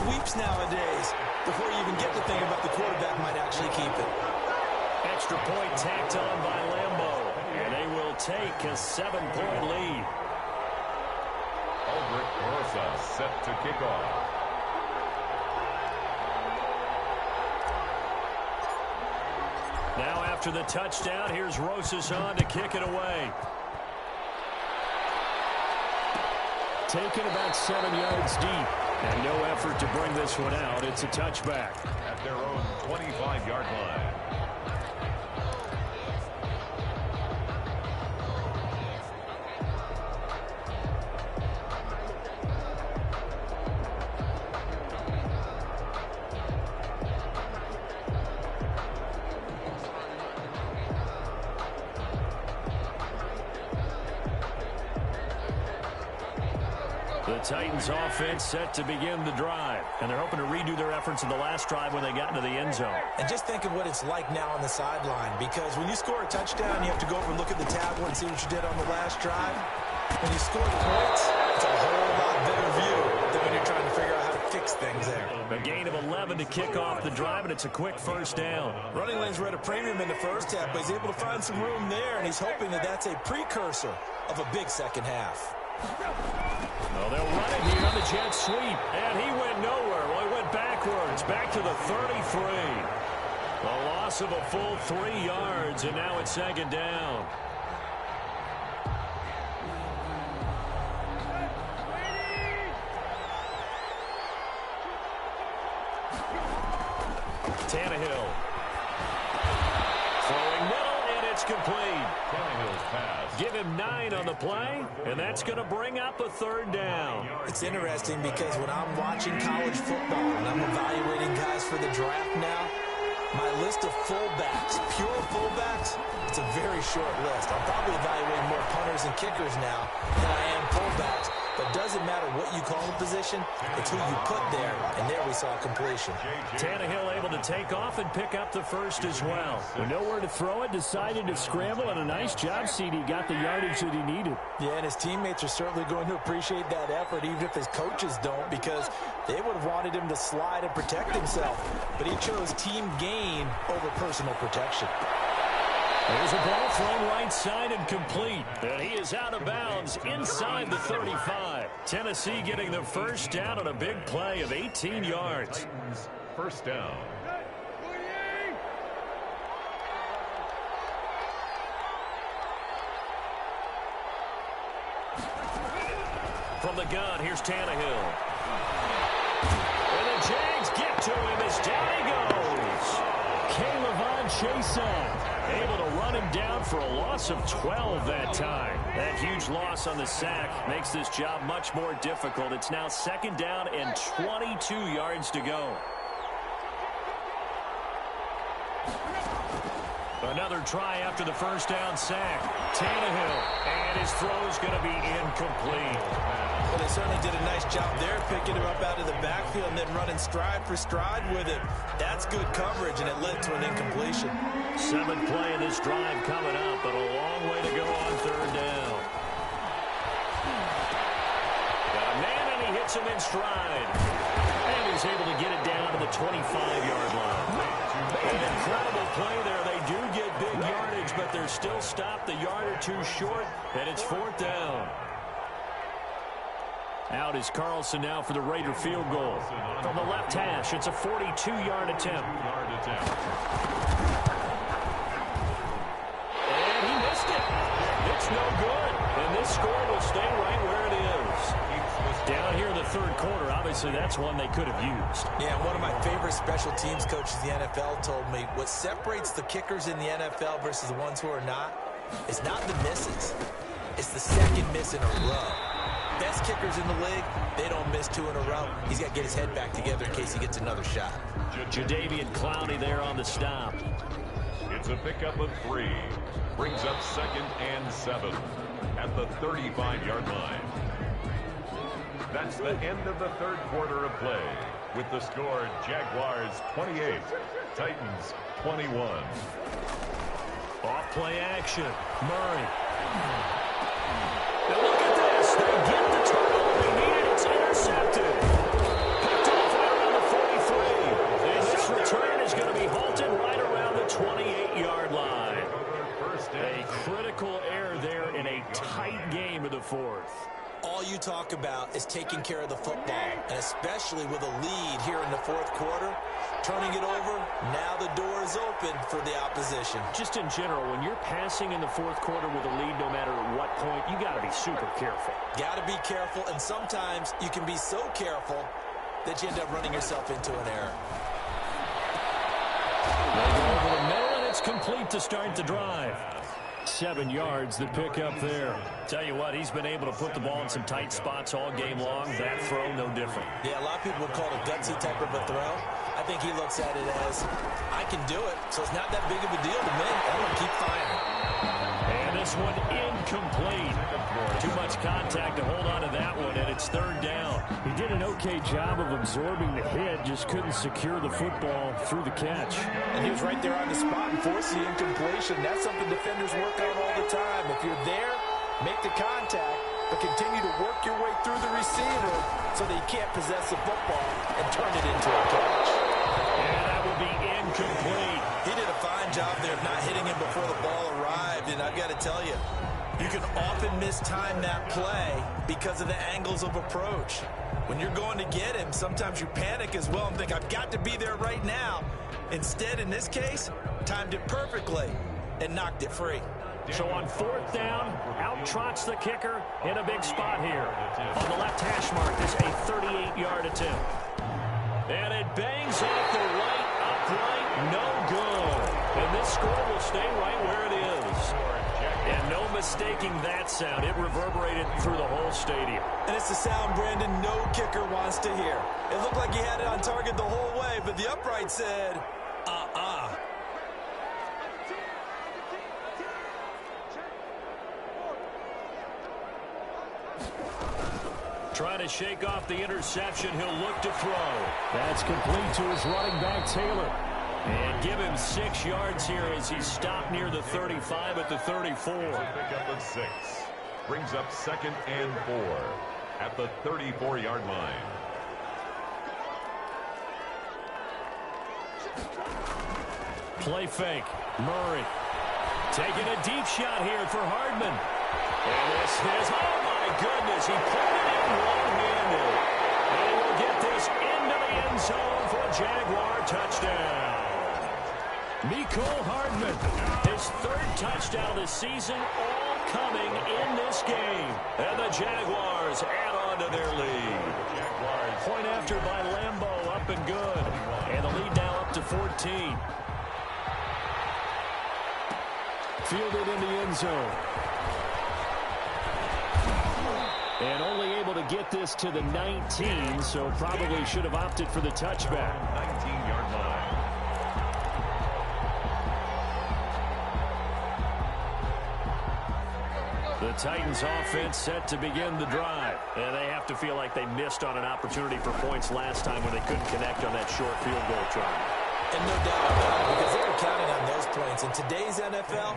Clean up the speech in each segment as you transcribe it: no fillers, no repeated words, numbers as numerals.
sweeps nowadays before you even get to think about the quarterback might actually keep it. Extra point tacked on by Lambeau. And they will take a 7-point lead. Aldrich Rosa set to kick off. Now after the touchdown, here's Rosas on to kick it away. Taken about 7 yards deep. And no effort to bring this one out. It's a touchback. At their own 25-yard line. The Titans offense set to begin the drive. And they're hoping to redo their efforts in the last drive when they got into the end zone. And just think of what it's like now on the sideline, because when you score a touchdown, you have to go over and look at the tablet and see what you did on the last drive. When you score points, it's a whole lot better view than when you're trying to figure out how to fix things there. A gain of 11 to kick off the drive, and it's a quick first down. Running lanes were at a premium in the first half, but he's able to find some room there, and he's hoping that that's a precursor of a big second half. Well, they'll run it here on the jet sweep, and he went nowhere. Well, he went backwards, back to the 33. A loss of a full 3 yards, and now it's second down. Tannehill. Throwing middle, and it's complete. Tannehill's pass. Give him 9 on the play, and that's going to bring up a third down. It's interesting because when I'm watching college football and I'm evaluating guys for the draft now, my list of fullbacks, pure fullbacks, it's a very short list. I'm probably evaluating more punters and kickers now than I am fullbacks. But it doesn't matter what you call the position, it's who you put there, and there we saw completion. Tannehill able to take off and pick up the first as well. With nowhere to throw it, decided to scramble, and a nice job, CD. Got the yardage that he needed. Yeah, and his teammates are certainly going to appreciate that effort, even if his coaches don't, because they would have wanted him to slide and protect himself. But he chose team gain over personal protection. There's a ball thrown right side and complete. And he is out of bounds inside the 35. Tennessee getting the first down on a big play of 18 yards. First down. From the gun, here's Tannehill. And the Jags get to him as down he goes. K'Lavon Chaisson able to run him down for a loss of 12 that time. That huge loss on the sack makes this job much more difficult. It's now second down and 22 yards to go. Another try after the first down sack. Tannehill, and his throw is going to be incomplete. Well, they certainly did a nice job there, picking him up out of the backfield and then running stride for stride with it. That's good coverage, and it led to an incompletion. 7th play in this drive coming up, but a long way to go on third down. Got a man, and he hits him in stride. And he's able to get it down to the 25-yard line. An incredible play there. They do get big yardage, but they're still stopped a yard or two short, and it's 4th down. Out is Carlson now for the Raider field goal. From the left hash, it's a 42-yard attempt. And he missed it. It's no good. And this score will stay right where it is. Down here in the third quarter, obviously that's one they could have used. Yeah, one of my favorite special teams coaches in the NFL told me what separates the kickers in the NFL versus the ones who are not is not the misses. It's the second miss in a row. Best kickers in the league, they don't miss 2 in a row. He's got to get his head back together in case he gets another shot. Jadeveon Clowney there on the stop. It's a pickup of 3. Brings up 2nd and 7 at the 35-yard line. That's the end of the third quarter of play. With the score, Jaguars 28, Titans 21. Off play action. Murray. Now look at this. They get the turnover they needed. It's intercepted. Picked off at football, and especially with a lead here in the fourth quarter. Turning it over, now the door is open for the opposition. Just in general, when you're passing in the fourth quarter with a lead, no matter at what point, you got to be super careful. Got to be careful, and sometimes you can be so careful that you end up running yourself into an error. They go over the middle, and it's complete to start the drive. 7 yards, the pickup there. Tell you what, he's been able to put the ball in some tight spots all game long. That throw, no different. Yeah, a lot of people would call it a gutsy type of a throw. I think he looks at it as, I can do it, so it's not that big of a deal to me. I'm going to keep firing. And this one incomplete. Too much contact to hold on to that one, and it's third down. He did an okay job of absorbing the hit, just couldn't secure the football through the catch. And he was right there on the spot and forced the incompletion. That's something defenders work on all the time. If you're there, make the contact, but continue to work your way through the receiver so that you can't possess the football and turn it into a catch. And that will be incomplete. He did a fine job there of not hitting him before the ball arrived, and I've got to tell you, you can often mistime that play because of the angles of approach. When you're going to get him, sometimes you panic as well and think, I've got to be there right now. Instead, in this case, timed it perfectly and knocked it free. So on fourth down, out trots the kicker in a big spot here. On the left hash mark, this a 38-yard attempt. And it bangs off the right upright, no good. And this score will stay right where it is. And no mistaking that sound. It reverberated through the whole stadium. And it's the sound, Brandon, no kicker wants to hear. It looked like he had it on target the whole way, but the upright said, Trying to shake off the interception. He'll look to throw. That's complete to his running back, Taylor. And give him 6 yards here as he stopped near the 35 at the 34. Pickup of 6. Brings up 2nd and 4 at the 34-yard line. Play fake. Murray taking a deep shot here for Hardman. And this is, oh my goodness, he put it in one-handed. And he will get this into the end zone for a Jaguar touchdown. Mecole Hardman, his 3rd touchdown this season, all coming in this game. And the Jaguars add on to their lead. Point after by Lambo, up and good. And the lead now up to 14. Fielded in the end zone. And only able to get this to the 19, so probably should have opted for the touchback. 19-yard line. The Titans offense set to begin the drive. And they have to feel like they missed on an opportunity for points last time when they couldn't connect on that short field goal try. And no doubt about it, because they were counting on those points. In today's NFL,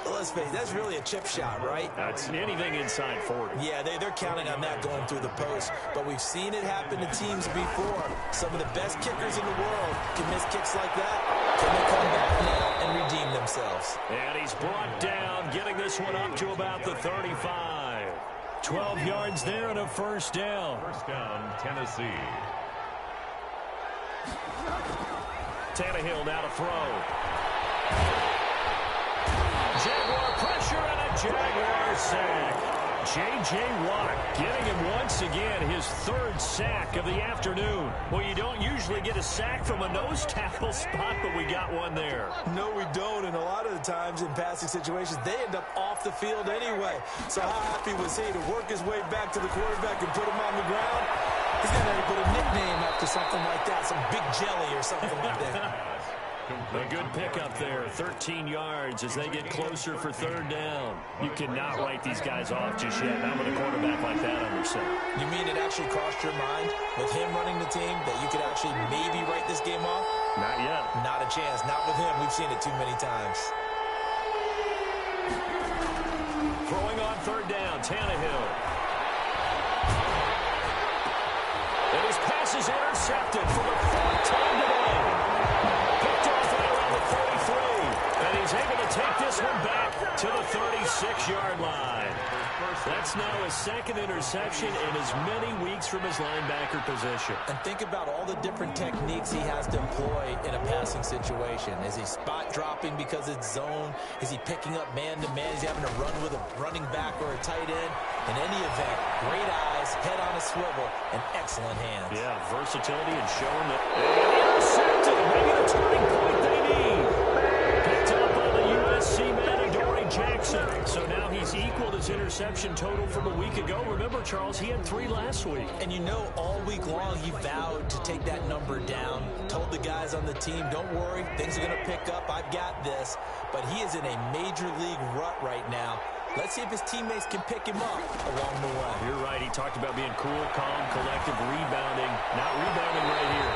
let's face it, that's really a chip shot, right? That's anything inside 40. Yeah, they're counting on that going through the post. But we've seen it happen to teams before. Some of the best kickers in the world can miss kicks like that. Can they come back now and redeem themselves? And he's brought down, getting this one up to about the 35. 12 yards there and a first down. First down, Tennessee. Tannehill now to throw. Jaguar pressure and a Jaguar sack. J.J. Watt getting him once again his 3rd sack of the afternoon. Well, you don't usually get a sack from a nose tackle spot, but we got one there. No, we don't, and a lot of the times in passing situations, they end up off the field anyway. So how happy was he to work his way back to the quarterback and put him on the ground? He's going to put a nickname after something like that, some big jelly or something like that. A good pickup there, 13 yards as they get closer for 3rd down. You cannot write these guys off just yet, not with a quarterback like that under center. You mean it actually crossed your mind with him running the team that you could actually maybe write this game off? Not yet. Not a chance. Not with him. We've seen it too many times. Throwing on 3rd down, Tannehill. And his pass is intercepted for the 4th time today. Picked off right around the 43. And he's able to take this one back to the 36-yard line. That's now his second interception in as many weeks from his linebacker position. And think about all the different techniques he has to employ in a passing situation. Is he spot dropping because it's zone? Is he picking up man-to-man? Is he having to run with a running back or a tight end? In any event, great eyes, head on a swivel, and excellent hands. Yeah, versatility and showing that intercepted. Maybe the turning point they need. Picked up by the USC man, Adoree Jackson. So now he's equaled his interception total from a week ago. Remember, Charles, he had 3 last week. And you know, all week long he vowed to take that number down. Told the guys on the team, don't worry, things are going to pick up. I've got this. But he is in a major league rut right now. Let's see if his teammates can pick him up along the way. You're right. He talked about being cool, calm, collective, rebounding. Not rebounding right here.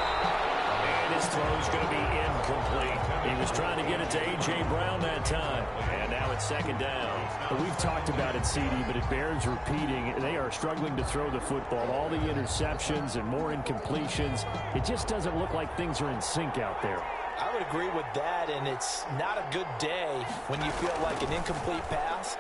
And his throw's going to be incomplete. He was trying to get it to A.J. Brown that time. And now it's second down. We've talked about it, CD, but it bears repeating. They are struggling to throw the football. All the interceptions and more incompletions. It just doesn't look like things are in sync out there. I would agree with that, and it's not a good day when you feel like an incomplete pass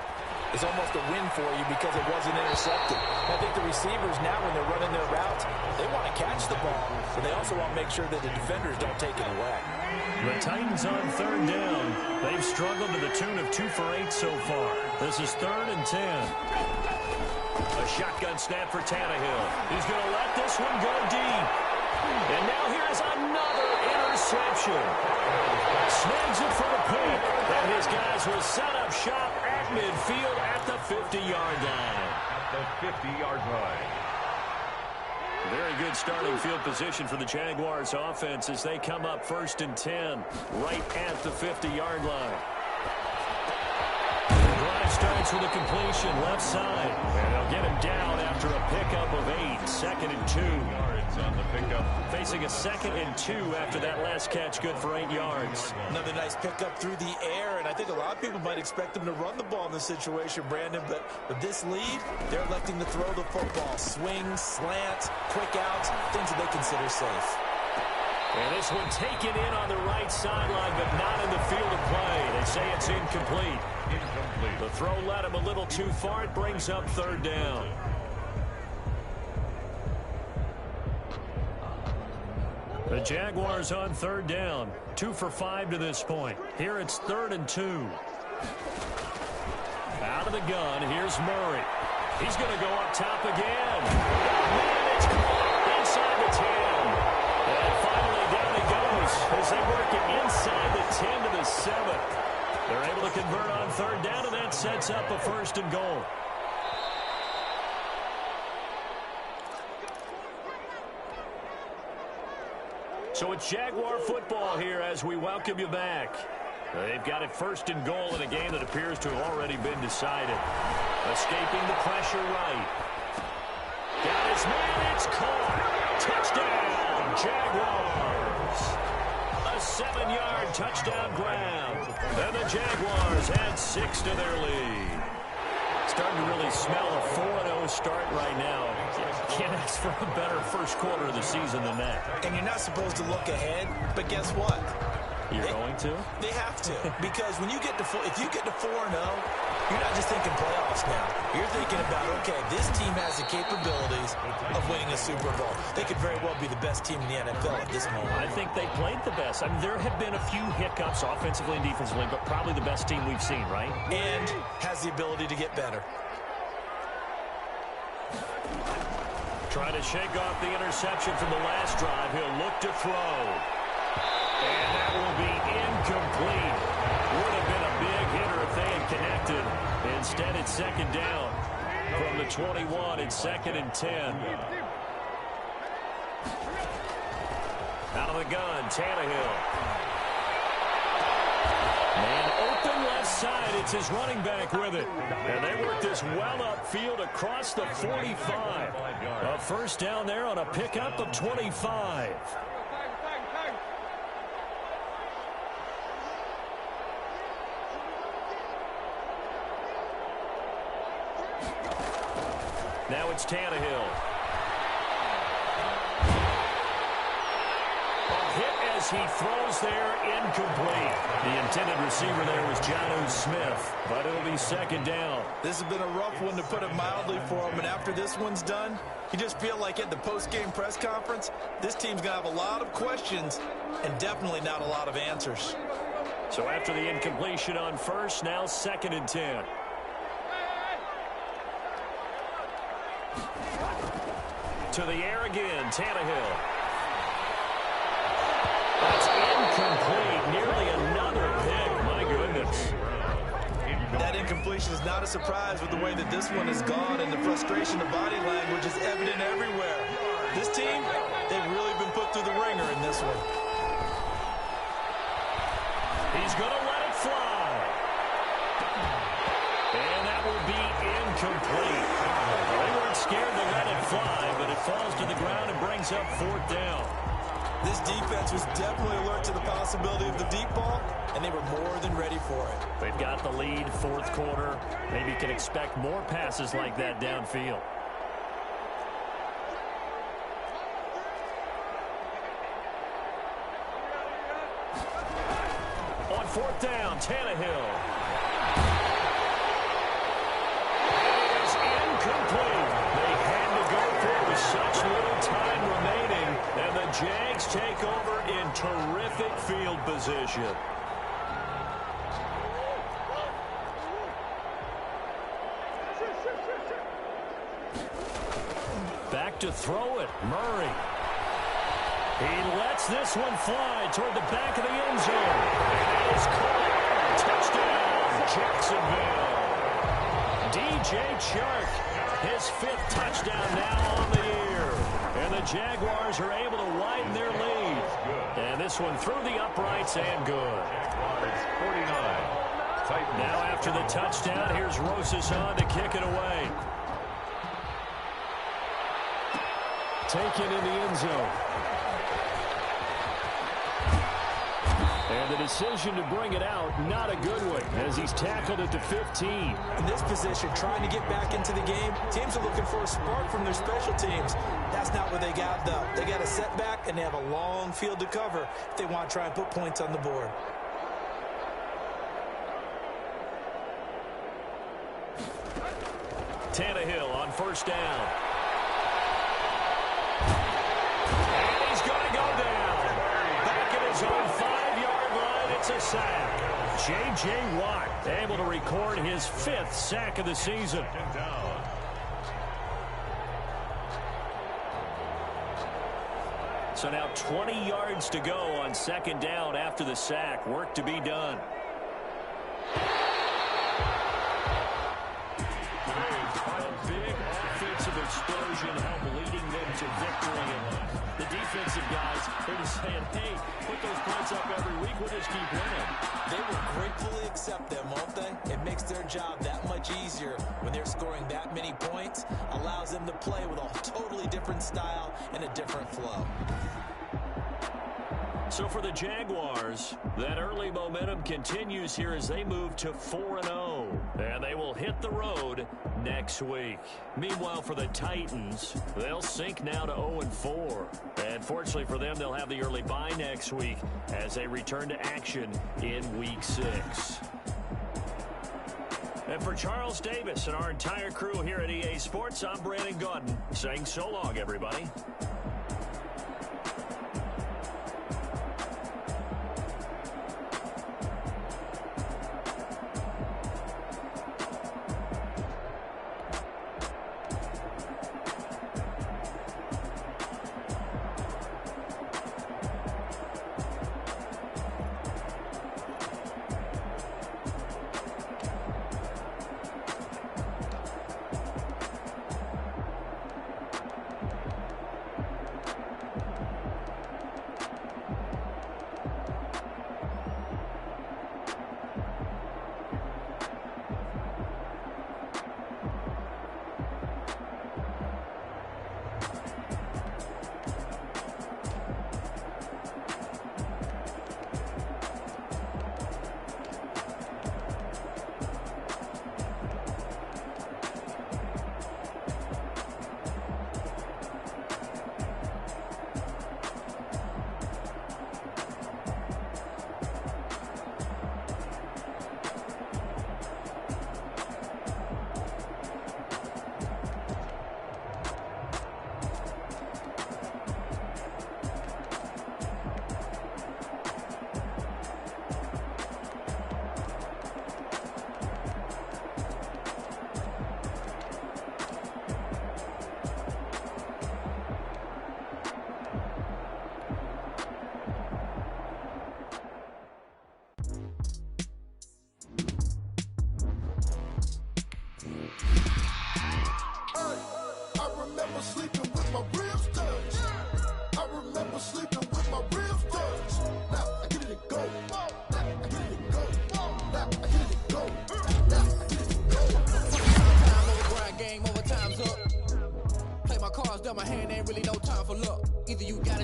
is almost a win for you because it wasn't intercepted. I think the receivers now, when they're running their routes, they want to catch the ball, but they also want to make sure that the defenders don't take it away. The Titans on third down. They've struggled to the tune of 2 for 8 so far. This is 3rd and 10. A shotgun snap for Tannehill. He's going to let this one go deep. And now here's another interception. Snags it for the pick. And his guys will set up shop at midfield at the 50-yard line. At the 50-yard line. Very good starting field position for the Jaguars offense as they come up 1st and 10 right at the 50-yard line. The drive starts with a completion left side. And they'll get him down after a pickup of 8. 2nd and 2. Yards on the pickup. Facing a 2nd and 2 after that last catch, good for 8 yards. Another nice pickup through the air, and I think a lot of people might expect them to run the ball in this situation, Brandon, but with this lead, they're electing to throw the football. Swings, slants, quick outs, things that they consider safe. And this one taken in on the right sideline, but not in the field of play. They say it's incomplete. The throw led him a little too far. It brings up 3rd down. The Jaguars on 3rd down. 2 for 5 to this point. Here it's 3rd and 2. Out of the gun, here's Murray. He's going to go up top again. Man, it's caught inside the 10. And finally down he goes as they work it inside the 10 to the 7. They're able to convert on 3rd down, and that sets up a 1st and goal. So it's Jaguar football here as we welcome you back. They've got it 1st and goal in a game that appears to have already been decided. Escaping the pressure right. Got his man, it's caught. Touchdown, Jaguars. A 7-yard touchdown grab. And the Jaguars add 6 to their lead. Starting to really smell a 4-0 start right now. Can't ask for a better first quarter of the season than that. And you're not supposed to look ahead, but guess what? You're going to? They have to, because when you get to if you get to 4-0, you're not just thinking playoffs now. You're thinking about, okay, this team has the capabilities of winning a Super Bowl. They could very well be the best team in the NFL at this moment. I think they played the best. I mean, there have been a few hiccups offensively and defensively, but probably the best team we've seen, right? And has the ability to get better. Trying to shake off the interception from the last drive. He'll look to throw. And that will be incomplete. Would have been a big hitter if they had connected. Instead, it's 2nd down. From the 21, it's 2nd and 10. Out of the gun, Tannehill. Man open left side. It's his running back with it. And they work this well upfield across the 45. A 1st down there on a pickup of 25. Now it's Tannehill. A hit as as he throws there, incomplete. The intended receiver there was Jonnu Smith, but it'll be second down. This has been a rough one, to put it mildly, for him. And after this one's done, you just feel like at the post-game press conference, this team's going to have a lot of questions and definitely not a lot of answers. So after the incompletion on first, now 2nd and 10. To the air again, Tannehill. That's incomplete. Nearly another pick. My goodness. That incompletion is not a surprise with the way that this one has gone, and the frustration of body language is evident everywhere. This team, they've really been put through the ringer in this one. He's going to let it fly. And that will be incomplete. They weren't scared to let it fly, but it falls to the ground and brings up 4th down. This defense was definitely alert to the possibility of the deep ball, and they were more than ready for it. They've got the lead, 4th quarter. Maybe you can expect more passes like that downfield. On 4th down, Tannehill. It is incomplete. They had to go for it with such little time remaining, and the Jags take over in terrific field position. Back to throw it, Murray. He lets this one fly toward the back of the end zone. It is caught. Touchdown, Jacksonville. DJ Chark, his 5th touchdown now on the year. And the Jaguars are able to widen their lead. And this one through the uprights and good. It's 49. Titans. Now after the touchdown, here's Rosas on to kick it away. Taken in the end zone. And the decision to bring it out, not a good one, as he's tackled at the 15. In this position, trying to get back into the game, teams are looking for a spark from their special teams. That's not what they got, though. They got a setback, and they have a long field to cover if they want to try and put points on the board. Tannehill on 1st down. And he's going to go down. Back at his own 5-yard line, it's a sack. J.J. Watt able to record his 5th sack of the season. So now 20 yards to go on 2nd down after the sack. Work to be done. Big offensive explosion help leading them to victory. The defensive guys, they're just saying, hey, put those points up every week. We'll just keep winning. They will gratefully accept them, won't they? It makes their job that much easier when they're scoring that many points. Allows them to play with a totally different style and a different flow. So for the Jaguars, that early momentum continues here as they move to 4-0. And they will hit the road next week. Meanwhile, for the Titans, they'll sink now to 0-4. And fortunately for them, they'll have the early bye next week as they return to action in Week 6. And for Charles Davis and our entire crew here at EA Sports, I'm Brandon Gaudin saying so long, everybody.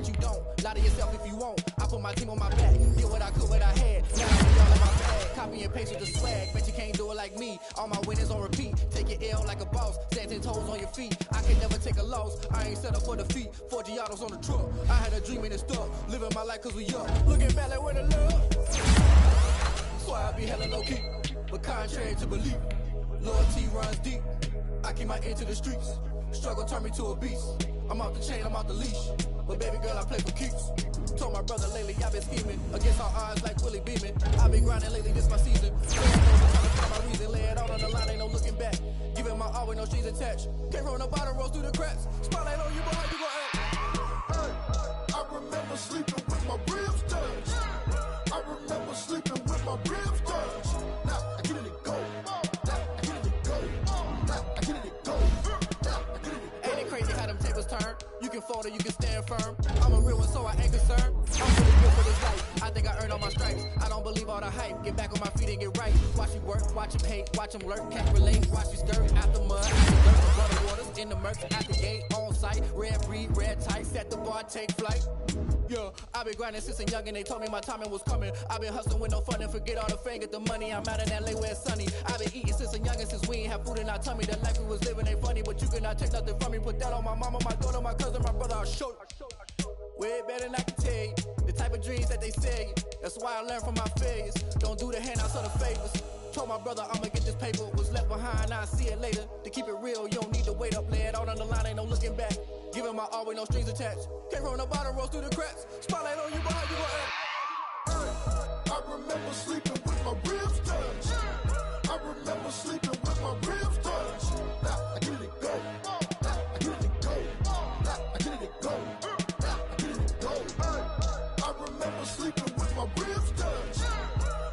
that you don't. Lie to yourself if you won't. I put my team on my back. Did what I could, what I had. Now I be all in my bag. Copy and paste with the swag. Bet you can't do it like me. All my winners on repeat. Take your L like a boss. Stand 10 toes on your feet. I can never take a loss. I ain't set up for defeat. 4 Giottos on the truck. I had a dream and it's stuck. Living my life cause we young. Looking back like where the love. So I be hella low key. But contrary to belief. Loyalty runs deep. I keep my ear to the streets. Struggle turned me to a beast. I'm off the chain, I'm off the leash. But baby girl, I play for keeps. Told my brother lately, I've been scheming. Against all odds like Willie Beeman. I've been grinding lately, this my season. Trying to find my reason. Lay it out on the line, ain't no looking back. Giving my all with no strings attached. Came from the bottom, rose through the cracks. Spotlight on you, but how you gon' act? Hey, I remember sleeping with my ribs touched. I remember sleeping with my ribs touched. Now I get it go. Turn. You can fold or you can stand firm. I'm a real one, so I ain't concerned. I'm really good for this life. I think I earned all my stripes. I don't believe all the hype. Get back on my feet and get right. Watch me work, watch him hate, watch him lurk. Can't relate, watch me skirt out the mud, out the dirt, brother waters in the murks, at the gate, on site. Red breed, red tight, set the bar, take flight. Yeah, I've been grinding since a young and they told me my timing was coming. I've been hustling with no fun and forget all the fame, get the money. I'm out in LA where it's sunny. I've been eating since a young and since we ain't have food in our tummy. The life we was living ain't funny, but you cannot take nothing from me. Put that on my mama, my daughter, my cousin, my brother, I'll show you. Way better than I can tell you. The type of dreams that they sell you. That's why I learned from my failures. Don't do the handouts or the favors. Told my brother I'ma get this paper. Was left behind, I'll see it later. To keep it real, you don't need to wait up. Lay it out on the line, ain't no looking back. Giving my all with no strings attached. Came from the bottom, rose through the cracks. Spotlight on you, but how you gon' act? I remember sleeping with my ribs touched. I remember sleeping with my ribs touched. Now I get it go. Now I get it go. Now I get it go. Now I get it go. I remember sleeping with my ribs touched.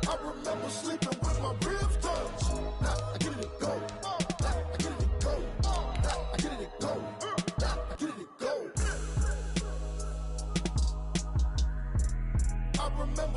I remember sleeping with my ribs touched. Now I get it go. Now I get it go. Now I get it go. Now I get it go. I remember